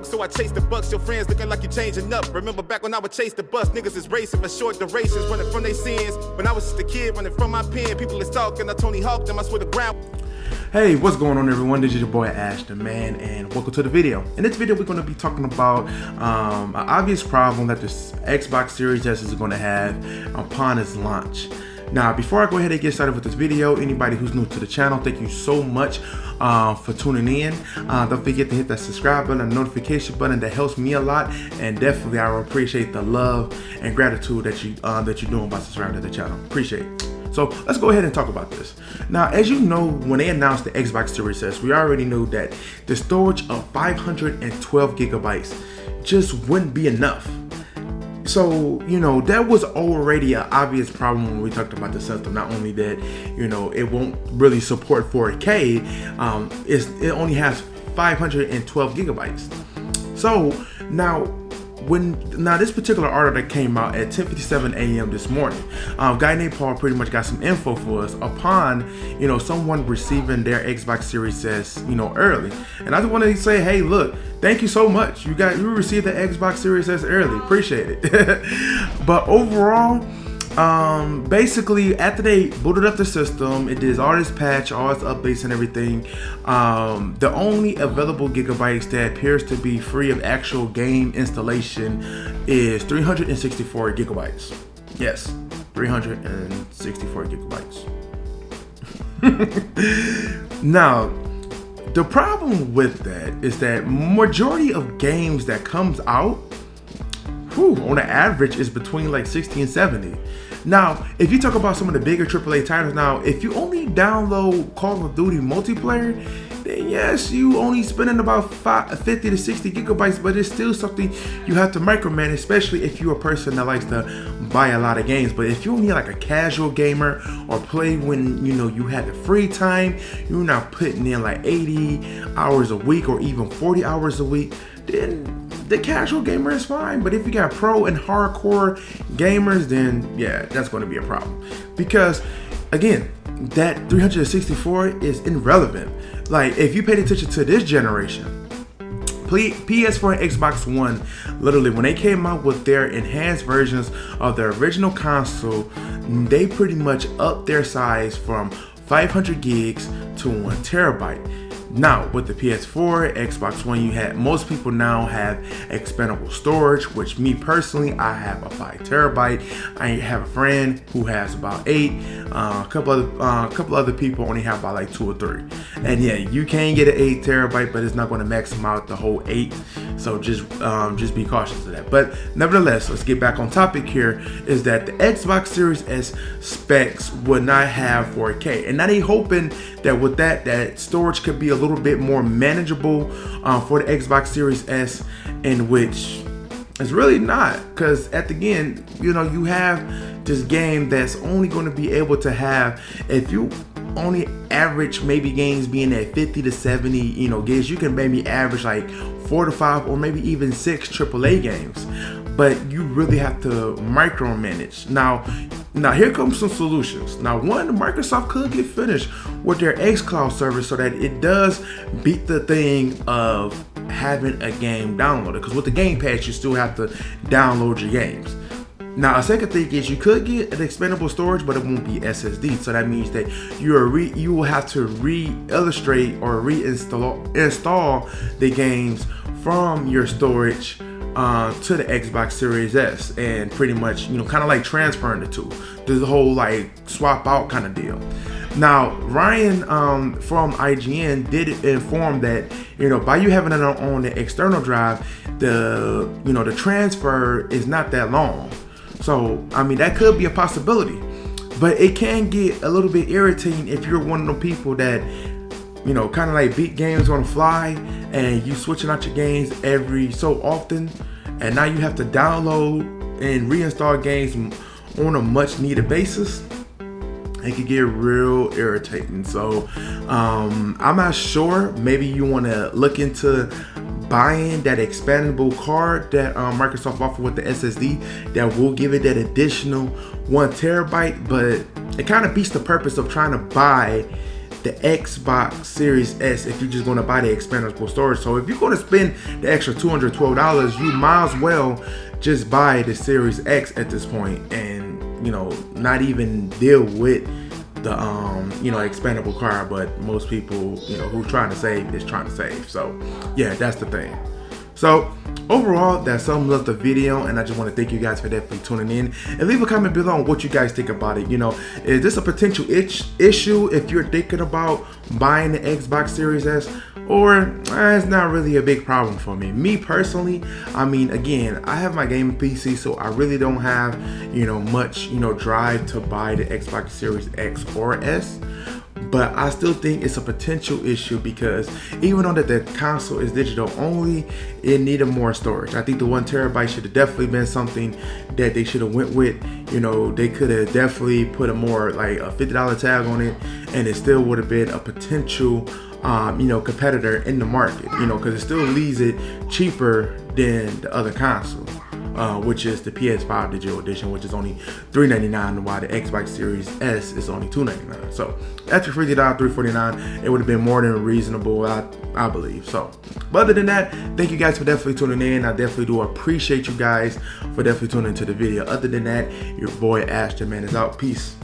So I chase the bucks, your friends looking like you changing up. Remember back when I would chase the bus, niggas is racing for short durations, running from their sins. When I was just a kid, running from my pen, people is talking, I Tony Hawk them, I swear to ground. Hey, what's going on everyone? This is your boy AshTheMan and welcome to the video. In this video we're going to be talking about an obvious problem that this Xbox Series S is going to have upon its launch. Now, before I go ahead and get started with this video, anybody who's new to the channel, thank you so much for tuning in. Don't forget to hit that subscribe button and notification button. That helps me a lot, and definitely I will appreciate the love and gratitude that you're doing by subscribing to the channel. Appreciate it. So let's go ahead and talk about this. Now, as you know, when they announced the Xbox Series S, we already knew that the storage of 512 gigabytes just wouldn't be enough. So, you know, that was already an obvious problem when we talked about the system. Not only that, you know, it won't really support 4K, it only has 512 gigabytes. So now, this particular article that came out at 10:57 a.m. this morning, a guy named Paul pretty much got some info for us upon, you know, someone receiving their Xbox Series S, you know, early. And I just wanted to say, hey, look, thank you so much. You received the Xbox Series S early. Appreciate it. But overall, basically after they booted up the system, it did all this patch, all its updates and everything. The only available gigabytes that appears to be free of actual game installation is 364 gigabytes. Yes, 364 gigabytes. Now, the problem with that is that majority of games that comes out, on an average, is between like 60 and 70. Now, if you talk about some of the bigger AAA titles, now, if you only download Call of Duty multiplayer, then yes, you only spending about 50 to 60 gigabytes, but it's still something you have to micromanage, especially if you're a person that likes to buy a lot of games. But if you're only like a casual gamer or play when, you know, you have the free time, you're not putting in like 80 hours a week or even 40 hours a week, then the casual gamer is fine. But if you got pro and hardcore gamers, then yeah, that's going to be a problem. Because again, that 364 is irrelevant. Like, if you paid attention to this generation, PS4 and Xbox One, literally when they came out with their enhanced versions of their original console, they pretty much upped their size from 500 gigs to 1 terabyte. Now, with the PS4, Xbox One, most people now have expandable storage, which me personally, I have a 5 terabyte. I have a friend who has about 8. A couple other people only have about like 2 or 3. And yeah, you can get an 8 terabyte, but it's not going to max out the whole 8. So just be cautious of that. But nevertheless, let's get back on topic here. Is that the Xbox Series S specs would not have 4K, and now they hoping that with that storage could be a little bit more manageable for the Xbox Series S, in which it's really not, because at the end, you know, you have this game that's only going to be able to have, if you only average maybe games being at 50 to 70, you know, gigs, you can maybe average like 4 to 5 or maybe even 6 AAA games. But you really have to micromanage. Now here comes some solutions. Now, one, Microsoft could get finished with their xCloud service so that it does beat the thing of having a game downloaded. Because with the Game Pass, you still have to download your games. Now, a second thing is you could get an expandable storage, but it won't be SSD. So that means that you will have to re-illustrate or install the games from your storage to the Xbox Series S, and pretty much, you know, kind of like transferring the two. There's a whole like swap out kind of deal. Now, Ryan from IGN did inform that, you know, by you having it on the external drive, the transfer is not that long. So, I mean, that could be a possibility, but it can get a little bit irritating if you're one of the people that, you know, kind of like beat games on the fly, and you switching out your games every so often, and now you have to download and reinstall games on a much needed basis. It could get real irritating. So I'm not sure, maybe you want to look into buying that expandable card that Microsoft offered with the SSD that will give it that additional 1 terabyte, but it kind of beats the purpose of trying to buy the Xbox Series S if you're just going to buy the expandable storage. So if you're going to spend the extra $212, you might as well just buy the Series X at this point, and you know, not even deal with the you know, expandable card. But most people, you know, who's trying to save is trying to save. So yeah, that's the thing. So overall, that sums up the video, and I just want to thank you guys for definitely tuning in, and leave a comment below on what you guys think about it. You know, is this a potential issue if you're thinking about buying the Xbox Series S, or it's not really a big problem for me? Me personally, I mean, again, I have my gaming PC, so I really don't have, you know, much, you know, drive to buy the Xbox Series X or S. But I still think it's a potential issue, because even though that the console is digital only, it needed more storage. I think the 1 terabyte should have definitely been something that they should have went with. You know, they could have definitely put a more like a $50 tag on it, and it still would have been a potential you know, competitor in the market, you know, because it still leaves it cheaper than the other console. Which is the PS5 Digital Edition, which is only $399, while the Xbox Series S is only $299. So after $50, $349, it would have been more than reasonable, I believe. So, but other than that, thank you guys for definitely tuning in. I definitely do appreciate you guys for definitely tuning into the video. Other than that, your boy AshTheMan is out. Peace.